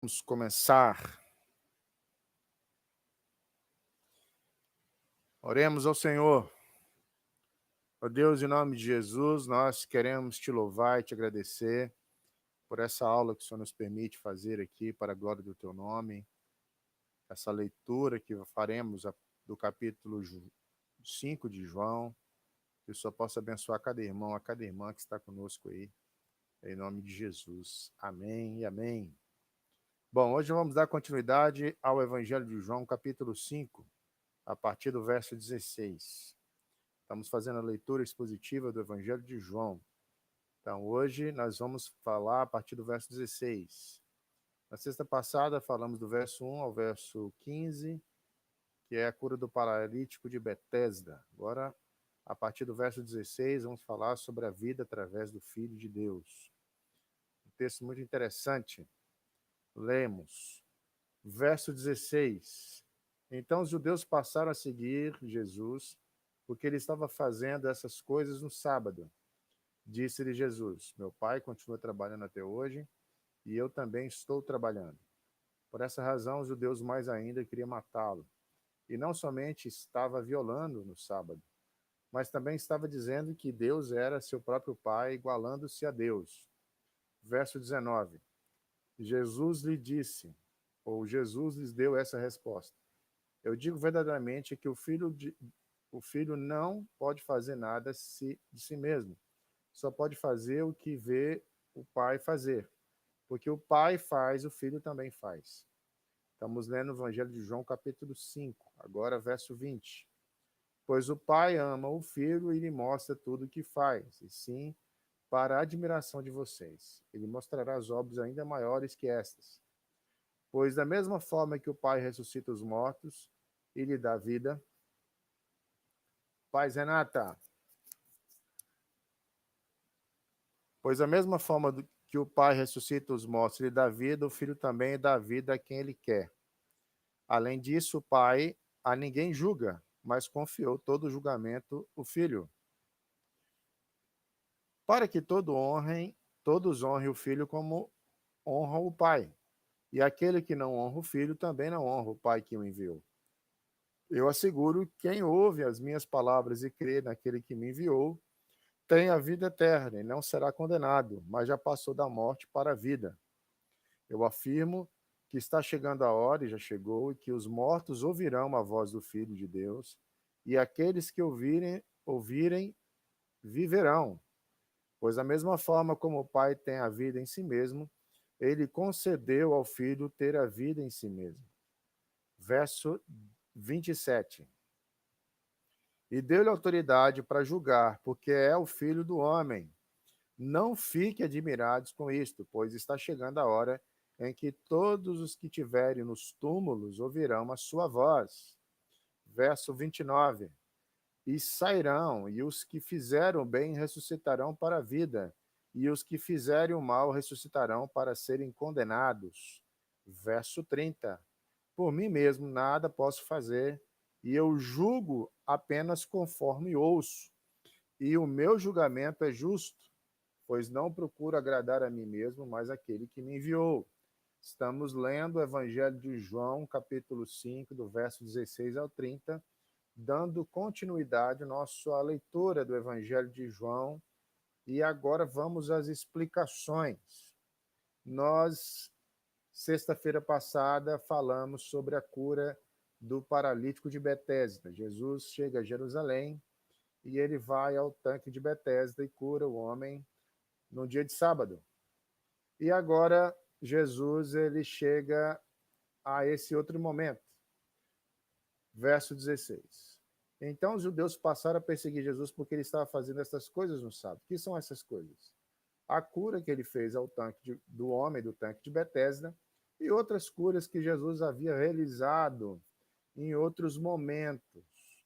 Vamos começar. Oremos ao Senhor. Ó Deus, em nome de Jesus, nós queremos te louvar e te agradecer por essa aula que o Senhor nos permite fazer aqui para a glória do teu nome, essa leitura que faremos do capítulo 5 de João, que o Senhor possa abençoar cada irmão, a cada irmã que está conosco aí, em nome de Jesus. Amém e amém. Bom, hoje vamos dar continuidade ao Evangelho de João, capítulo 5, a partir do verso 16. Estamos fazendo a leitura expositiva do Evangelho de João. Então, hoje nós vamos falar a partir do verso 16. Na sexta passada, falamos do verso 1 ao verso 15, que é a cura do paralítico de Betesda. Agora, a partir do verso 16, vamos falar sobre a vida através do Filho de Deus. Um texto muito interessante. Lemos. Verso 16. Então os judeus passaram a seguir Jesus, porque ele estava fazendo essas coisas no sábado. Disse-lhe Jesus: Meu pai continua trabalhando até hoje, e eu também estou trabalhando. Por essa razão, os judeus mais ainda queriam matá-lo. E não somente estava violando no sábado, mas também estava dizendo que Deus era seu próprio pai, igualando-se a Deus. Verso 19. Jesus lhe disse, ou Jesus lhes deu essa resposta: Eu digo verdadeiramente que o filho não pode fazer nada de si mesmo. Só pode fazer o que vê o pai fazer. Porque o pai faz, o filho também faz. Estamos lendo o Evangelho de João, capítulo 5, agora verso 20. Pois o pai ama o filho e lhe mostra tudo o que faz, e sim, para a admiração de vocês. Ele mostrará as obras ainda maiores que estas. Pois da mesma forma que o pai ressuscita os mortos e lhe dá vida. Paz, Renata. Pois da mesma forma que o pai ressuscita os mortos e lhe dá vida, o filho também dá vida a quem ele quer. Além disso, o pai a ninguém julga, mas confiou todo o julgamento ao filho, para que todos honrem o filho como honram o pai. E aquele que não honra o filho também não honra o pai que o enviou. Eu asseguro, quem ouve as minhas palavras e crê naquele que me enviou, tem a vida eterna e não será condenado, mas já passou da morte para a vida. Eu afirmo que está chegando a hora, e já chegou, e que os mortos ouvirão a voz do Filho de Deus, e aqueles que ouvirem viverão. Pois da mesma forma como o Pai tem a vida em si mesmo, ele concedeu ao Filho ter a vida em si mesmo. Verso 27. E deu-lhe autoridade para julgar, porque é o Filho do homem. Não fiquem admirados com isto, pois está chegando a hora em que todos os que tiverem nos túmulos ouvirão a sua voz. Verso 29. E sairão, e os que fizeram bem ressuscitarão para a vida, e os que fizerem o mal ressuscitarão para serem condenados. Verso 30. Por mim mesmo nada posso fazer, e eu julgo apenas conforme ouço, e o meu julgamento é justo, pois não procuro agradar a mim mesmo, mas aquele que me enviou. Estamos lendo o Evangelho de João, capítulo 5, do verso 16 ao 30, dando continuidade à nossa leitura do Evangelho de João. E agora vamos às explicações. Nós, sexta-feira passada, falamos sobre a cura do paralítico de Betesda. Jesus chega a Jerusalém e ele vai ao tanque de Betesda e cura o homem no dia de sábado. E agora Jesus ele chega a esse outro momento. Verso 16. Então os judeus passaram a perseguir Jesus porque ele estava fazendo essas coisas no sábado. O que são essas coisas? A cura que ele fez ao tanque do homem do tanque de Betesda e outras curas que Jesus havia realizado em outros momentos.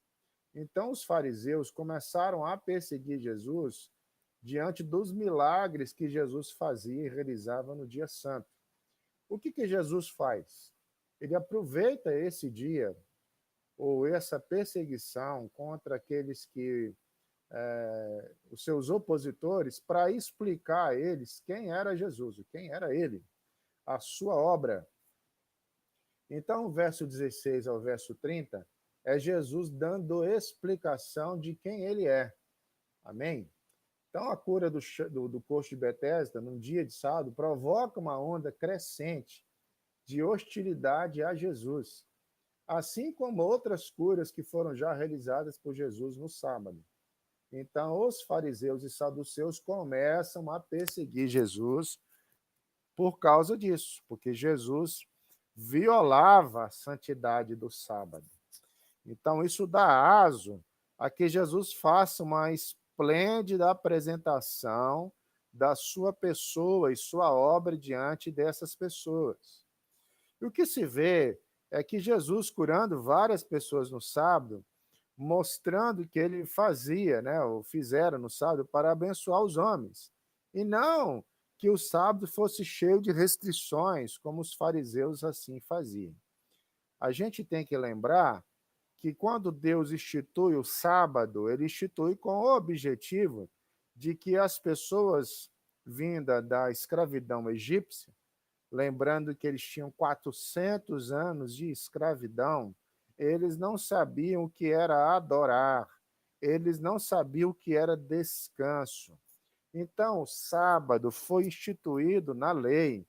Então os fariseus começaram a perseguir Jesus diante dos milagres que Jesus fazia e realizava no dia santo. O que Jesus faz? Ele aproveita esse dia ou essa perseguição contra aqueles que os seus opositores para explicar a eles quem era Jesus, quem era ele, a sua obra. Então, o verso 16 ao verso 30 é Jesus dando explicação de quem ele é. Amém? Então, a cura do coxo de Betesda, num dia de sábado, provoca uma onda crescente de hostilidade a Jesus, assim como outras curas que foram já realizadas por Jesus no sábado. Então, os fariseus e saduceus começam a perseguir Jesus por causa disso, porque Jesus violava a santidade do sábado. Então, isso dá aso a que Jesus faça uma esplêndida apresentação da sua pessoa e sua obra diante dessas pessoas. E o que se vê é que Jesus, curando várias pessoas no sábado, mostrando que ele fazia, né, ou fizeram no sábado para abençoar os homens, e não que o sábado fosse cheio de restrições, como os fariseus assim faziam. A gente tem que lembrar que quando Deus institui o sábado, ele institui com o objetivo de que as pessoas vindas da escravidão egípcia, lembrando que eles tinham 400 anos de escravidão, eles não sabiam o que era adorar, eles não sabiam o que era descanso. Então, o sábado foi instituído na lei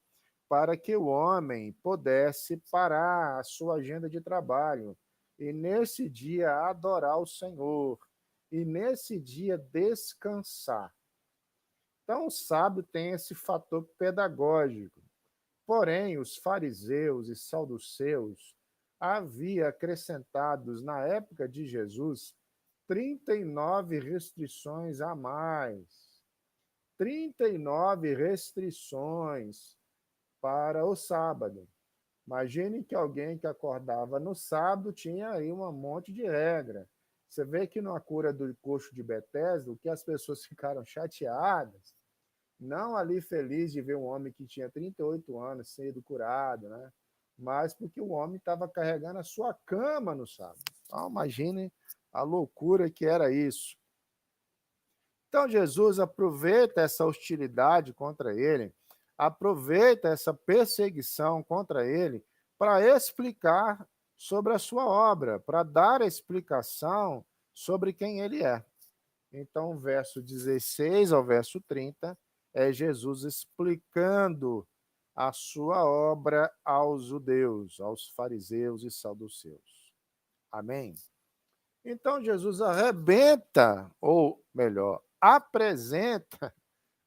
para que o homem pudesse parar a sua agenda de trabalho e, nesse dia, adorar o Senhor e, nesse dia, descansar. Então, o sábado tem esse fator pedagógico. Porém, os fariseus e saduceus havia acrescentados na época de Jesus 39 restrições a mais. 39 restrições para o sábado. Imagine que alguém que acordava no sábado tinha aí um monte de regra. Você vê que na cura do coxo de Betesda, o que as pessoas ficaram chateadas, não ali feliz de ver um homem que tinha 38 anos sendo curado, né? Mas porque o homem estava carregando a sua cama no sábado. Então, imagine a loucura que era isso. Então, Jesus aproveita essa hostilidade contra ele, aproveita essa perseguição contra ele para explicar sobre a sua obra, para dar a explicação sobre quem ele é. Então, o verso 16 ao verso 30 é Jesus explicando a sua obra aos judeus, aos fariseus e saduceus. Amém? Então, Jesus arrebenta, ou melhor, apresenta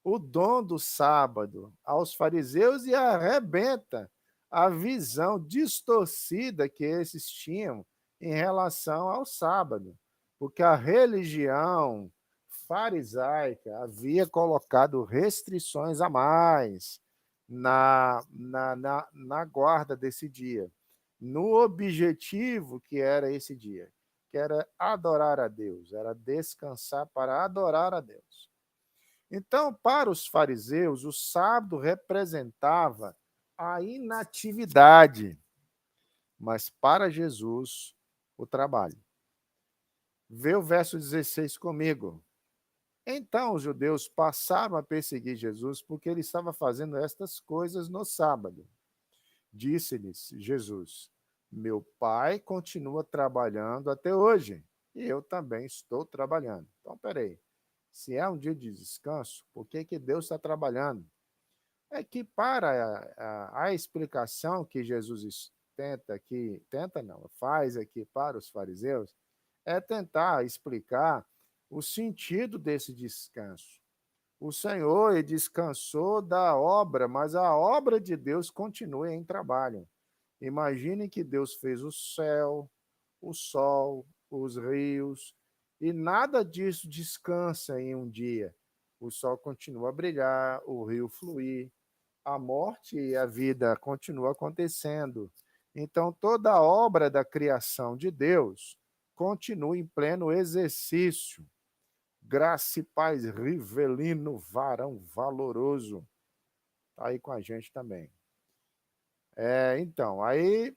o dom do sábado aos fariseus e arrebenta a visão distorcida que esses tinham em relação ao sábado, porque a religião farisaica havia colocado restrições a mais na guarda desse dia, no objetivo que era esse dia, que era adorar a Deus, era descansar para adorar a Deus. Então, para os fariseus, o sábado representava a inatividade, mas para Jesus, o trabalho. Vê o verso 16 comigo. Então os judeus passaram a perseguir Jesus porque ele estava fazendo estas coisas no sábado. Disse-lhes Jesus: Meu pai continua trabalhando até hoje e eu também estou trabalhando. Então, peraí. Se é um dia de descanso, por que Deus está trabalhando? É que para a explicação que Jesus tenta aqui, tenta não, faz aqui para os fariseus, é tentar explicar o sentido desse descanso. O Senhor ele descansou da obra, mas a obra de Deus continua em trabalho. Imagine que Deus fez o céu, o sol, os rios, e nada disso descansa em um dia. O sol continua a brilhar, o rio fluir, a morte e a vida continuam acontecendo. Então, toda a obra da criação de Deus continua em pleno exercício. Graça e paz, Rivelino, varão valoroso, está aí com a gente também. Então, aí,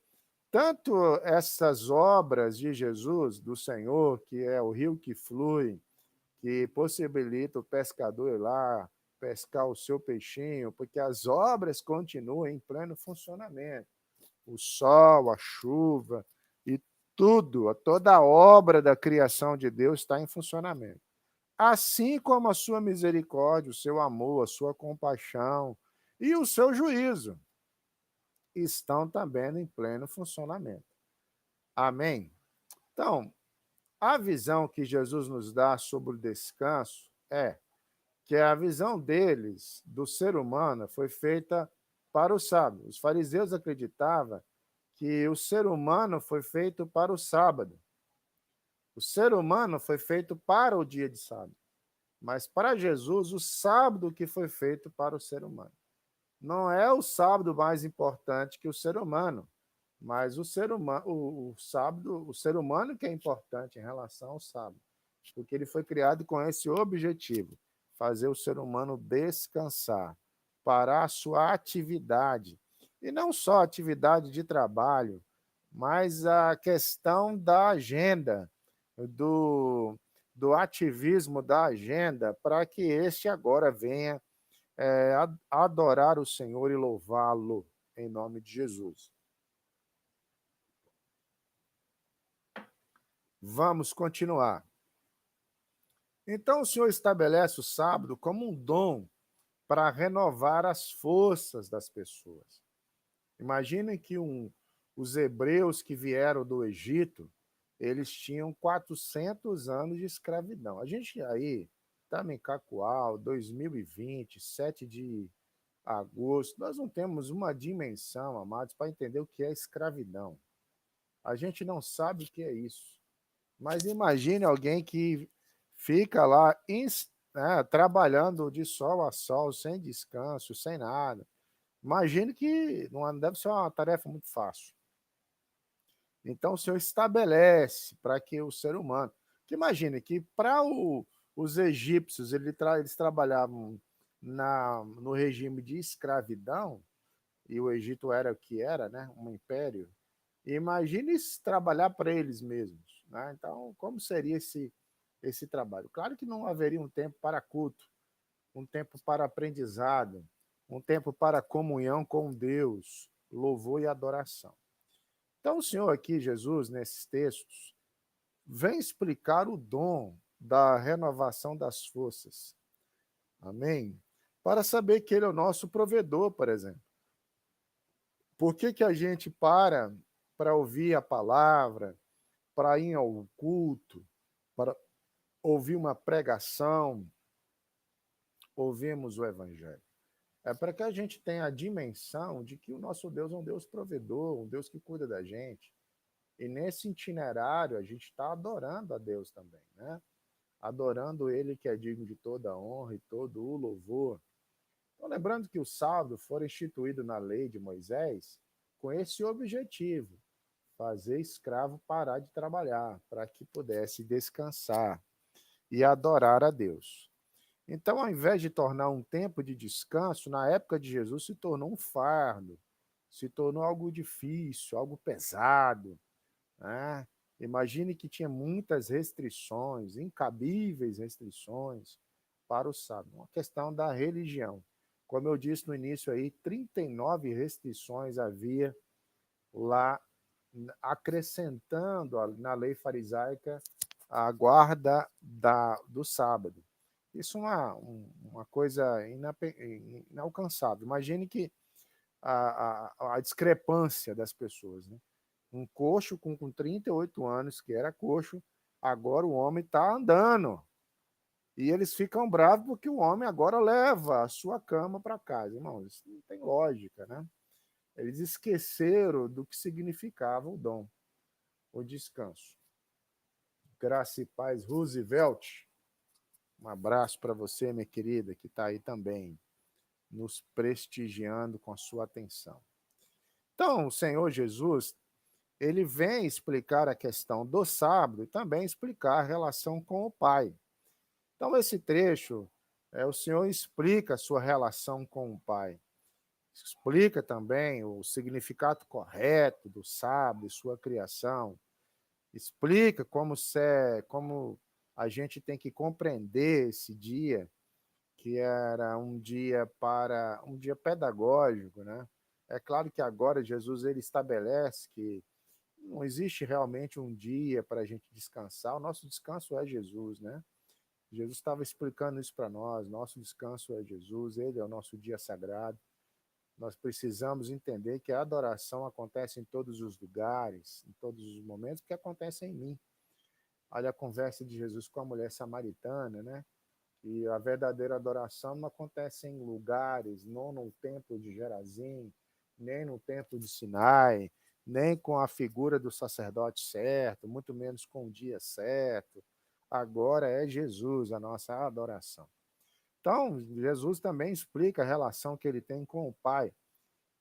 tanto essas obras de Jesus, do Senhor, que é o rio que flui, que possibilita o pescador ir lá pescar o seu peixinho, porque as obras continuam em pleno funcionamento. o sol, a chuva e tudo, toda a obra da criação de Deus está em funcionamento. Assim como a sua misericórdia, o seu amor, a sua compaixão e o seu juízo estão também em pleno funcionamento. Amém? Então, a visão que Jesus nos dá sobre o descanso é que a visão deles, do ser humano, foi feita para o sábado. Os fariseus acreditavam que o ser humano foi feito para o sábado. O ser humano foi feito para o dia de sábado. Mas para Jesus, o sábado que foi feito para o ser humano. Não é o sábado mais importante que o ser humano, mas o ser humano, o sábado, o ser humano que é importante em relação ao sábado, porque ele foi criado com esse objetivo, fazer o ser humano descansar, parar a sua atividade, e não só atividade de trabalho, mas a questão da agenda, do, do ativismo da agenda, para que este agora venha adorar o Senhor e louvá-lo em nome de Jesus. Vamos continuar. Então o Senhor estabelece o sábado como um dom para renovar as forças das pessoas. Imaginem que os hebreus que vieram do Egito, eles tinham 400 anos de escravidão. A gente aí, estamos em Cacoal, 2020, 7 de agosto, nós não temos uma dimensão, amados, para entender o que é escravidão. A gente não sabe o que é isso. Mas imagine alguém que fica lá né, trabalhando de sol a sol, sem descanso, sem nada. Imagine que não deve ser uma tarefa muito fácil. Então, o Senhor estabelece para que o ser humano. Que imagine que para os egípcios eles trabalhavam no regime de escravidão, e o Egito era o que era, né? Um império. Imagine trabalhar para eles mesmos. Né? Então, como seria esse trabalho? Claro que não haveria um tempo para culto, um tempo para aprendizado, um tempo para comunhão com Deus, louvor e adoração. Então, o Senhor aqui, Jesus, nesses textos, vem explicar o dom da renovação das forças. Amém? Para saber que Ele é o nosso provedor, por exemplo. Por que a gente para ouvir a palavra, para ir ao culto, para ouvir uma pregação, ouvimos o Evangelho? É para que a gente tenha a dimensão de que o nosso Deus é um Deus provedor, um Deus que cuida da gente. E nesse itinerário a gente está adorando a Deus também, né? Adorando Ele que é digno de toda a honra e todo o louvor. Então, lembrando que o sábado foi instituído na lei de Moisés com esse objetivo, fazer escravo parar de trabalhar, para que pudesse descansar e adorar a Deus. Então, ao invés de tornar um tempo de descanso, na época de Jesus se tornou um fardo, se tornou algo difícil, algo pesado. Né? Imagine que tinha muitas restrições, incabíveis restrições para o sábado. Uma questão da religião. Como eu disse no início aí, 39 restrições havia lá, acrescentando na lei farisaica a guarda do sábado. Isso é uma coisa inalcançável. Imagine que a discrepância das pessoas. Né? Um coxo com 38 anos, que era coxo, agora o homem está andando. E eles ficam bravos porque o homem agora leva a sua cama para casa. Irmão, isso não tem lógica, né? Eles esqueceram do que significava o dom, o descanso. Graça e paz, Roosevelt. Um abraço para você, minha querida, que está aí também, nos prestigiando com a sua atenção. Então, o Senhor Jesus, ele vem explicar a questão do sábado e também explicar a relação com o Pai. Então, esse trecho, o Senhor explica a sua relação com o Pai. Explica também o significado correto do sábado e sua criação. Explica como a gente tem que compreender esse dia, que era um dia pedagógico, né? É claro que agora Jesus ele estabelece que não existe realmente um dia para a gente descansar. O nosso descanso é Jesus, né? Jesus estava explicando isso para nós. Nosso descanso é Jesus, ele é o nosso dia sagrado. Nós precisamos entender que a adoração acontece em todos os lugares, em todos os momentos, porque acontece em mim. Olha a conversa de Jesus com a mulher samaritana, né? E a verdadeira adoração não acontece em lugares, não no templo de Gerazim, nem no templo de Sinai, nem com a figura do sacerdote certo, muito menos com o dia certo. Agora é Jesus a nossa adoração. Então, Jesus também explica a relação que ele tem com o Pai.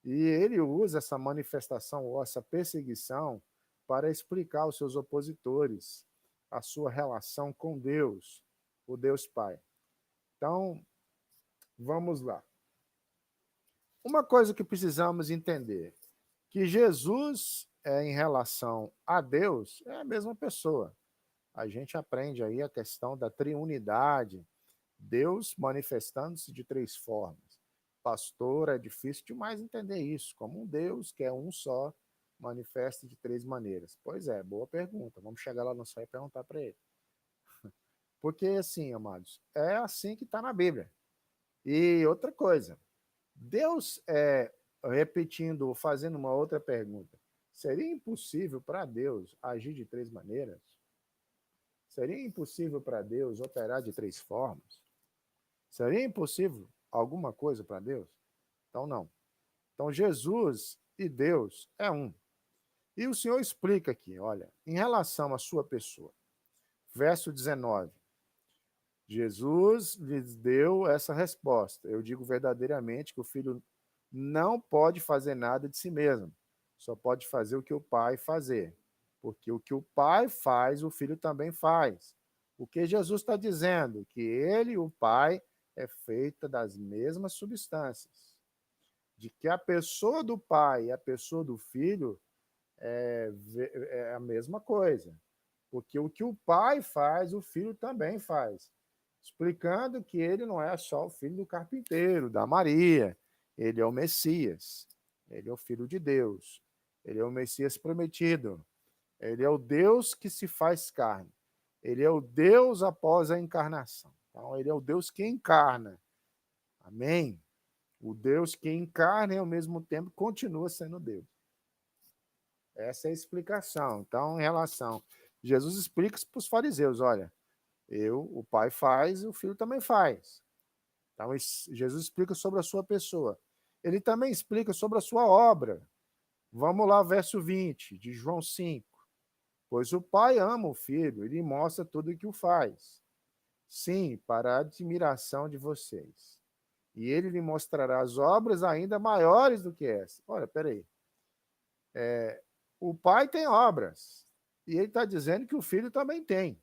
E ele usa essa manifestação ou essa perseguição para explicar aos seus opositores a sua relação com Deus, o Deus Pai. Então, vamos lá. Uma coisa que precisamos entender, que Jesus, em relação a Deus, é a mesma pessoa. A gente aprende aí a questão da triunidade, Deus manifestando-se de três formas. Pastor, é difícil demais entender isso, como um Deus que é um só, manifesta de três maneiras. Pois é, boa pergunta. Vamos chegar lá no céu e perguntar para ele. Porque, assim, amados, é assim que está na Bíblia. E outra coisa, Deus, repetindo, fazendo uma outra pergunta, seria impossível para Deus agir de três maneiras? Seria impossível para Deus operar de três formas? Seria impossível alguma coisa para Deus? Então, não. Então, Jesus e Deus é um. E o Senhor explica aqui, olha, em relação à sua pessoa. Verso 19. Jesus lhes deu essa resposta. Eu digo verdadeiramente que o filho não pode fazer nada de si mesmo. Só pode fazer o que o pai fazer. Porque o que o pai faz, o filho também faz. O que Jesus está dizendo? Que ele e o pai é feita das mesmas substâncias. De que a pessoa do pai e a pessoa do filho é a mesma coisa. Porque o que o pai faz, o filho também faz. Explicando que ele não é só o filho do carpinteiro, da Maria. Ele é o Messias. Ele é o filho de Deus. Ele é o Messias prometido. Ele é o Deus que se faz carne. Ele é o Deus após a encarnação. Então, ele é o Deus que encarna. Amém? O Deus que encarna e, ao mesmo tempo, continua sendo Deus. Essa é a explicação. Então, em relação... Jesus explica isso para os fariseus, olha, o pai faz, o filho também faz. Então, Jesus explica sobre a sua pessoa. Ele também explica sobre a sua obra. Vamos lá, verso 20, de João 5. Pois o pai ama o filho e lhe mostra tudo o que o faz. Sim, para a admiração de vocês. E ele lhe mostrará as obras ainda maiores do que essa. Olha, peraí. O pai tem obras. E ele está dizendo que o filho também tem.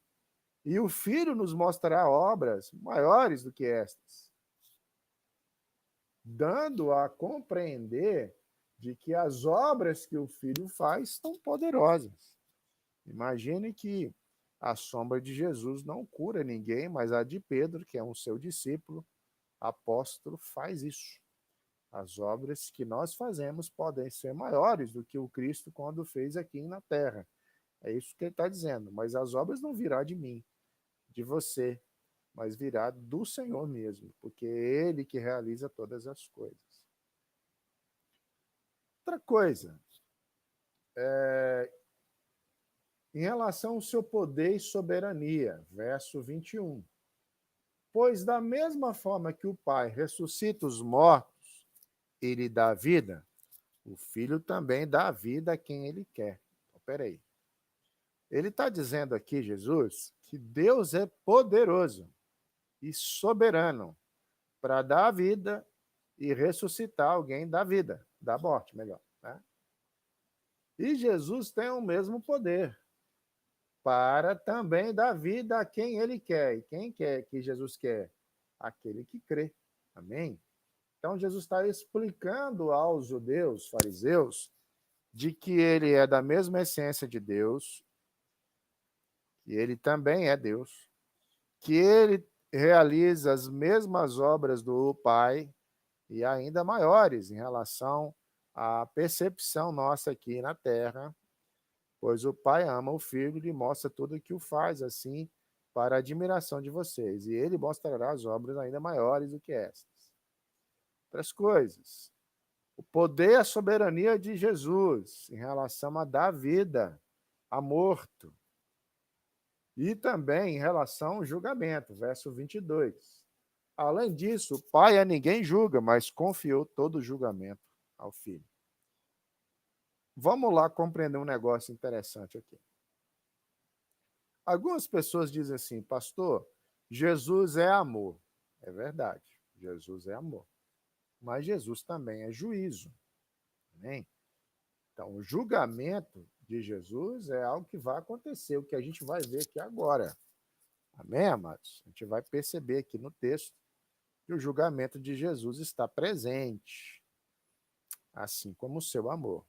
E o filho nos mostrará obras maiores do que estas, dando a compreender de que as obras que o filho faz são poderosas. Imagine que a sombra de Jesus não cura ninguém, mas a de Pedro, que é um seu discípulo, apóstolo, faz isso. As obras que nós fazemos podem ser maiores do que o Cristo quando fez aqui na terra. É isso que ele está dizendo. Mas as obras não virá de mim, de você, mas virá do Senhor mesmo, porque é Ele que realiza todas as coisas. Outra coisa, em relação ao seu poder e soberania, verso 21. Pois da mesma forma que o Pai ressuscita os mortos e lhe dá vida, o Filho também dá vida a quem Ele quer. Então, peraí. Ele está dizendo aqui, Jesus, que Deus é poderoso e soberano para dar a vida e ressuscitar alguém da vida, da morte, melhor. Né? E Jesus tem o mesmo poder para também dar vida a quem ele quer. E quem quer que Jesus quer? Aquele que crê. Amém? Então, Jesus está explicando aos judeus, fariseus, de que ele é da mesma essência de Deus, que ele também é Deus, que ele realiza as mesmas obras do Pai e ainda maiores em relação a percepção nossa aqui na Terra, pois o Pai ama o Filho e lhe mostra tudo o que o faz, assim, para a admiração de vocês, e ele mostrará as obras ainda maiores do que estas. Outras coisas. O poder e a soberania de Jesus em relação a dar vida a morto. E também em relação ao julgamento, verso 22. Além disso, o Pai a ninguém julga, mas confiou todo o julgamento ao Filho. Vamos lá compreender um negócio interessante aqui. Algumas pessoas dizem assim, pastor, Jesus é amor. É verdade, Jesus é amor. Mas Jesus também é juízo. Amém? Então, o julgamento de Jesus é algo que vai acontecer, o que a gente vai ver aqui agora. Amém, amados? A gente vai perceber aqui no texto que o julgamento de Jesus está presente, assim como o seu amor.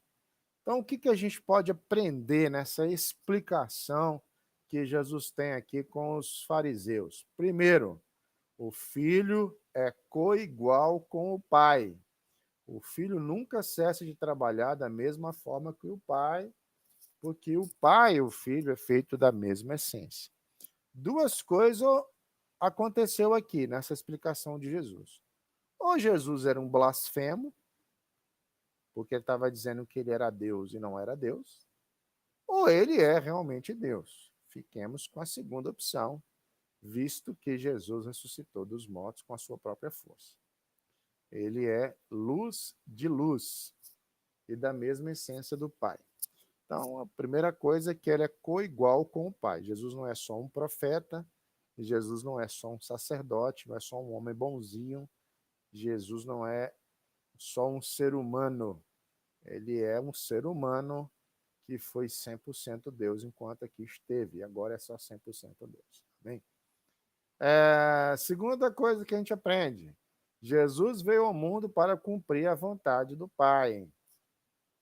Então, o que a gente pode aprender nessa explicação que Jesus tem aqui com os fariseus? Primeiro, o filho é coigual com o pai. O filho nunca cessa de trabalhar da mesma forma que o pai, porque o pai e o filho é feito da mesma essência. Duas coisas aconteceu aqui nessa explicação de Jesus. Ou Jesus era um blasfemo, porque ele estava dizendo que ele era Deus e não era Deus, ou ele é realmente Deus. Fiquemos com a segunda opção, visto que Jesus ressuscitou dos mortos com a sua própria força. Ele é luz de luz e da mesma essência do Pai. Então, a primeira coisa é que ele é coigual com o Pai. Jesus não é só um profeta, Jesus não é só um sacerdote, não é só um homem bonzinho, Jesus não é só um ser humano, ele é um ser humano que foi 100% Deus enquanto aqui esteve, e agora é só 100% Deus. Bem? Segunda coisa que a gente aprende, Jesus veio ao mundo para cumprir a vontade do Pai,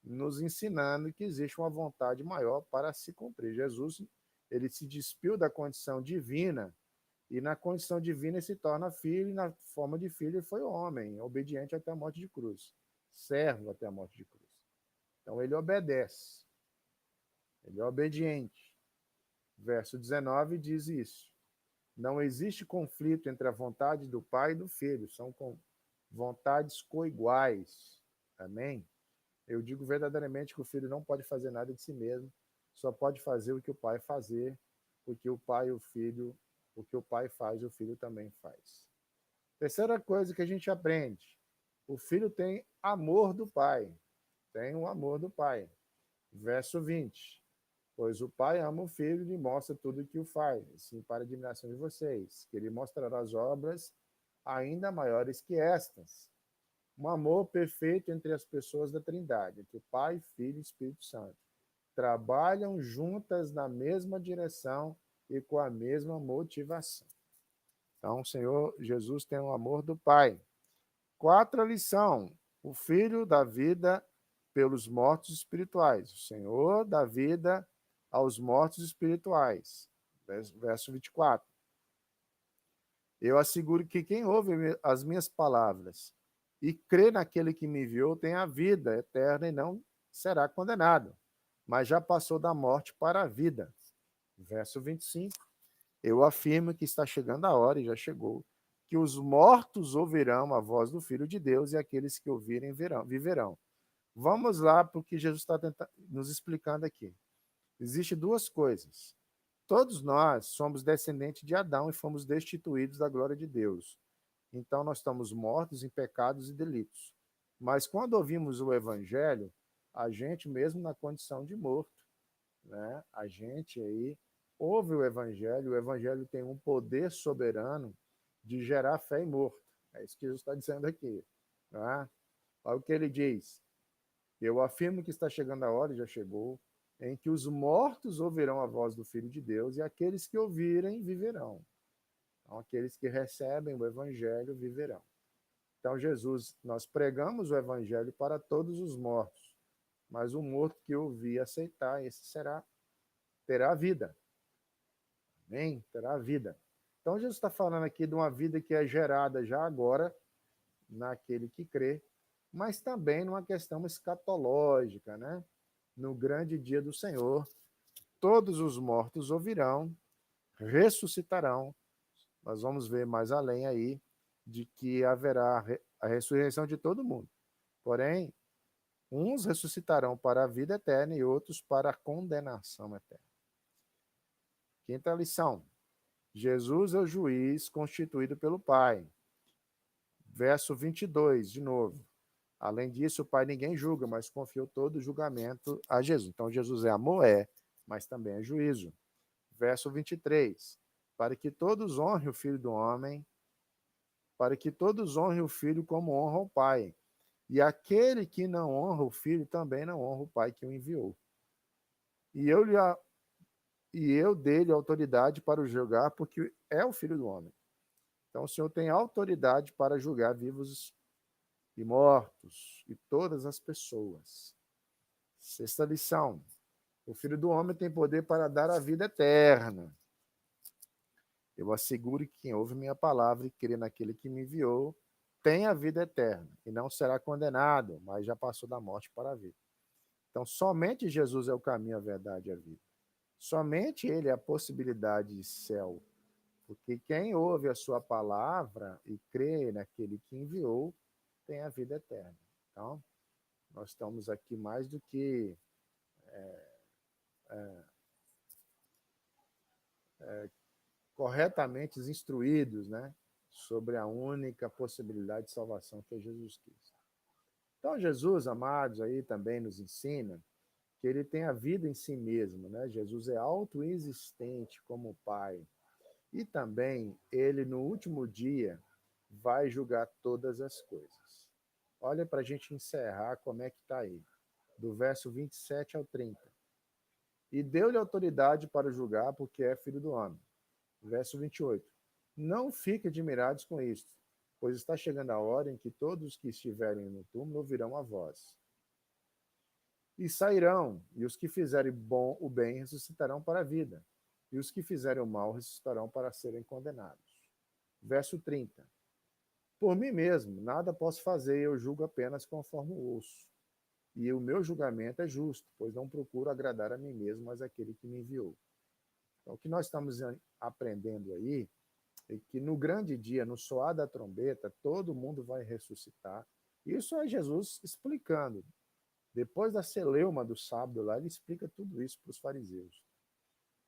nos ensinando que existe uma vontade maior para se cumprir. Jesus, ele se despiu da condição divina, e na condição divina ele se torna filho, e na forma de filho ele foi homem, obediente até a morte de cruz, servo até a morte de cruz. Então ele obedece, ele é obediente. Verso 19 diz isso. Não existe conflito entre a vontade do Pai e do Filho, são vontades coiguais. Amém? Eu digo verdadeiramente que o Filho não pode fazer nada de si mesmo, só pode fazer o que o Pai fazer, porque o Pai e o Filho, o que o Pai faz, o Filho também faz. Terceira coisa que a gente aprende, o Filho tem amor do Pai, tem o amor do Pai. Verso 20. Pois o Pai ama o Filho e lhe mostra tudo o que o faz, assim para a admiração de vocês, que ele mostrará as obras ainda maiores que estas. Um amor perfeito entre as pessoas da Trindade, entre Pai, Filho e Espírito Santo. Trabalham juntas na mesma direção e com a mesma motivação. Então, o Senhor Jesus tem o amor do Pai. Quarta lição: o Filho dá vida pelos mortos espirituais. O Senhor dá vida aos mortos espirituais. Verso 24. Eu asseguro que quem ouve as minhas palavras e crê naquele que me enviou tem a vida eterna e não será condenado, mas já passou da morte para a vida. Verso 25. Eu afirmo que está chegando a hora, e já chegou, que os mortos ouvirão a voz do Filho de Deus e aqueles que ouvirem viverão. Vamos lá para o que Jesus está nos explicando aqui. Existem duas coisas. Todos nós somos descendentes de Adão e fomos destituídos da glória de Deus. Então nós estamos mortos em pecados e delitos. Mas quando ouvimos o Evangelho, a gente, mesmo na condição de morto, né, a gente aí ouve o Evangelho tem um poder soberano de gerar fé em morto. É isso que Jesus está dizendo aqui. Tá? Olha o que ele diz. Eu afirmo que está chegando a hora, e já chegou, em que os mortos ouvirão a voz do Filho de Deus e aqueles que ouvirem viverão. Então, aqueles que recebem o Evangelho viverão. Então, Jesus, nós pregamos o Evangelho para todos os mortos, mas o morto que ouvir e aceitar, esse terá vida. Amém? Terá vida. Então, Jesus está falando aqui de uma vida que é gerada já agora naquele que crê, mas também numa questão escatológica, né? No grande dia do Senhor, todos os mortos ouvirão, ressuscitarão. Nós vamos ver mais além aí de que haverá a ressurreição de todo mundo. Porém, uns ressuscitarão para a vida eterna e outros para a condenação eterna. Quinta lição. Jesus é o juiz constituído pelo Pai. Verso 22, de novo. Além disso, o Pai ninguém julga, mas confiou todo o julgamento a Jesus. Então, Jesus é amor, mas também é juízo. Verso 23. Para que todos honrem o Filho do Homem, para que todos honrem o Filho como honram o Pai. E aquele que não honra o Filho também não honra o Pai que o enviou. E eu dei-lhe autoridade para o julgar, porque é o Filho do Homem. Então, o Senhor tem autoridade para julgar vivos e mortos e todas as pessoas. Sexta lição. O Filho do Homem tem poder para dar a vida eterna. Eu asseguro que quem ouve minha palavra e crê naquele que me enviou tem a vida eterna e não será condenado, mas já passou da morte para a vida. Então, somente Jesus é o caminho, a verdade e a vida. Somente Ele é a possibilidade de céu. Porque quem ouve a sua palavra e crê naquele que enviou tem a vida eterna. Então, nós estamos aqui mais do que corretamente instruídos, né, sobre a única possibilidade de salvação que é Jesus Cristo. Então, Jesus, amados, aí também nos ensina que ele tem a vida em si mesmo, né? Jesus é autoexistente como o Pai. E também ele, no último dia, vai julgar todas as coisas. Olha para a gente encerrar como é que está aí, do verso 27 ao 30. E deu-lhe autoridade para julgar, porque é filho do homem. Verso 28. Não fique admirados com isto, pois está chegando a hora em que todos os que estiverem no túmulo ouvirão a voz. E sairão, e os que fizerem o bem ressuscitarão para a vida, e os que fizerem o mal ressuscitarão para serem condenados. Verso 30. Por mim mesmo, nada posso fazer, eu julgo apenas conforme o ouço. E o meu julgamento é justo, pois não procuro agradar a mim mesmo, mas aquele que me enviou. Então, o que nós estamos aprendendo aí é que no grande dia, no soar da trombeta, todo mundo vai ressuscitar. Isso é Jesus explicando. Depois da celeuma do sábado lá, ele explica tudo isso para os fariseus.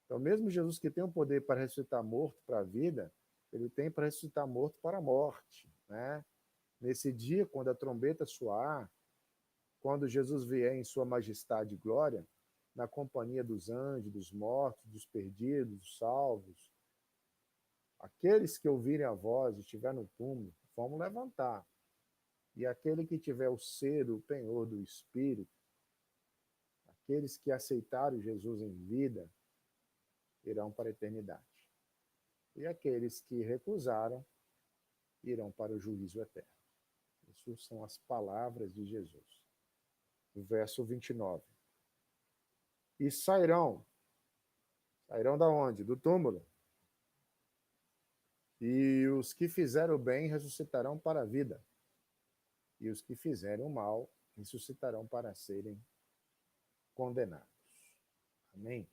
Então, mesmo Jesus que tem o poder para ressuscitar morto para a vida, ele tem para ressuscitar morto para a morte, né? Nesse dia, quando a trombeta soar, quando Jesus vier em sua majestade e glória, na companhia dos anjos, dos mortos, dos perdidos, dos salvos, aqueles que ouvirem a voz e estiver no túmulo, vamos levantar. E aquele que tiver o ser, o penhor do Espírito, aqueles que aceitaram Jesus em vida, irão para a eternidade. E aqueles que recusaram, irão para o juízo eterno. Essas são as palavras de Jesus. Verso 29. E sairão da onde? Do túmulo. E os que fizeram o bem ressuscitarão para a vida. E os que fizeram o mal ressuscitarão para serem condenados. Amém?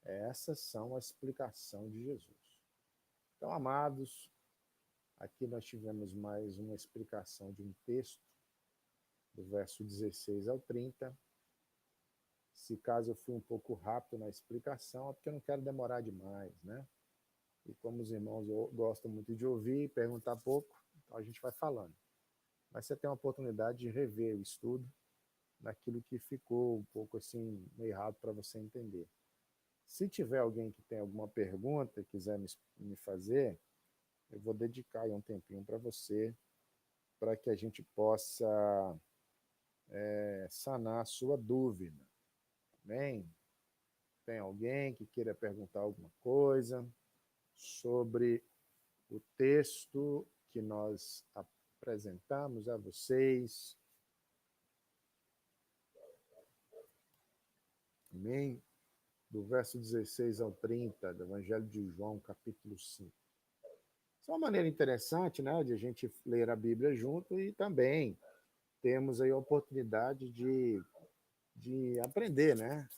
Essas são a explicação de Jesus. Então, amados, aqui nós tivemos mais uma explicação de um texto, do verso 16 ao 30. Se caso eu fui um pouco rápido na explicação, é porque eu não quero demorar demais, né? E como os irmãos gostam muito de ouvir e perguntar pouco, então a gente vai falando. Mas você tem a oportunidade de rever o estudo naquilo que ficou um pouco assim meio errado para você entender. Se tiver alguém que tem alguma pergunta e quiser me fazer, eu vou dedicar aí um tempinho para você, para que a gente possa sanar a sua dúvida. Bem, tem alguém que queira perguntar alguma coisa sobre o texto que nós apresentamos a vocês? Amém? Do verso 16 ao 30 do Evangelho de João, capítulo 5. Isso é uma maneira interessante, né, de a gente ler a Bíblia junto e também temos aí a oportunidade de aprender, né?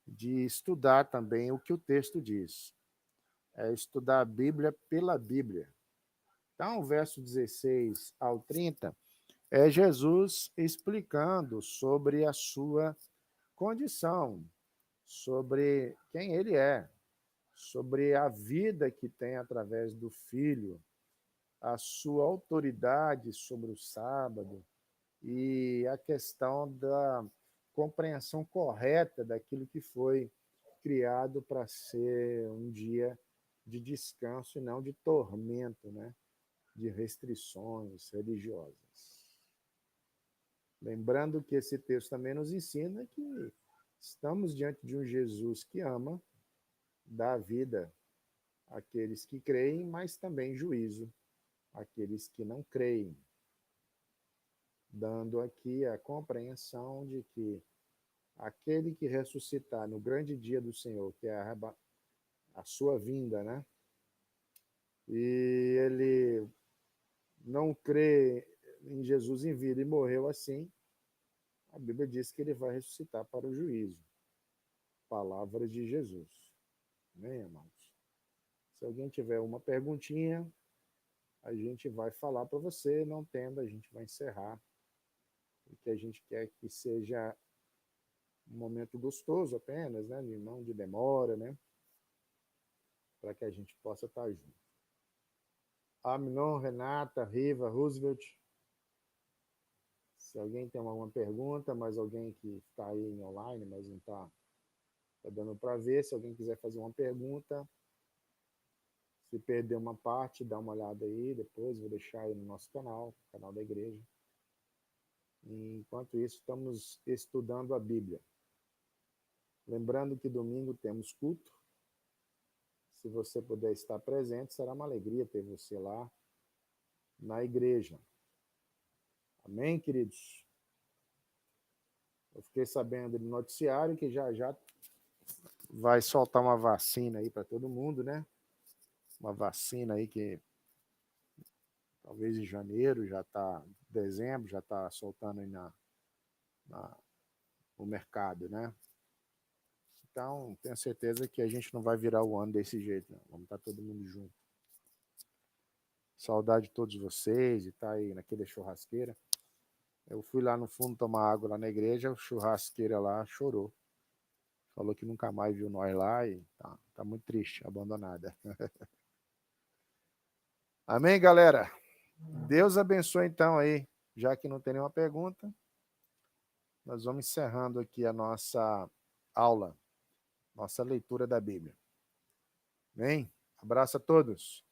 De estudar também o que o texto diz. É estudar a Bíblia pela Bíblia. Então, o verso 16 ao 30 é Jesus explicando sobre a sua condição, sobre quem ele é, sobre a vida que tem através do Filho, a sua autoridade sobre o sábado e a questão da compreensão correta daquilo que foi criado para ser um dia de descanso e não de tormento, né? De restrições religiosas. Lembrando que esse texto também nos ensina que estamos diante de um Jesus que ama, dá vida àqueles que creem, mas também juízo àqueles que não creem, dando aqui a compreensão de que aquele que ressuscitar no grande dia do Senhor, que é a sua vinda, né? E ele não crê em Jesus em vida e morreu assim, a Bíblia diz que ele vai ressuscitar para o juízo. Palavras de Jesus. Amém, irmãos? Se alguém tiver uma perguntinha, a gente vai falar para você. Não tendo, a gente vai encerrar. Porque a gente quer que seja um momento gostoso apenas, né? Não de demora, né? Para que a gente possa estar junto. Aminon, Renata, Riva, Roosevelt. Se alguém tem alguma pergunta, mas alguém que está aí online, mas não está dando para ver. Se alguém quiser fazer uma pergunta, se perder uma parte, dá uma olhada aí, depois vou deixar aí no nosso canal da igreja. Enquanto isso, estamos estudando a Bíblia. Lembrando que domingo temos culto. Se você puder estar presente, será uma alegria ter você lá na igreja. Amém, queridos? Eu fiquei sabendo do noticiário que já vai soltar uma vacina aí para todo mundo, né? Uma vacina aí que talvez em janeiro, já está dezembro, já está soltando aí no mercado, né? Então, tenho certeza que a gente não vai virar o ano desse jeito, não. Vamos estar todo mundo junto. Saudade de todos vocês e tá aí naquele churrasqueira. Eu fui lá no fundo tomar água lá na igreja, a churrasqueira lá chorou. Falou que nunca mais viu nós lá e tá muito triste, abandonada. Amém, galera? Deus abençoe então aí. Já que não tem nenhuma pergunta, nós vamos encerrando aqui a nossa aula, nossa leitura da Bíblia. Amém? Abraço a todos.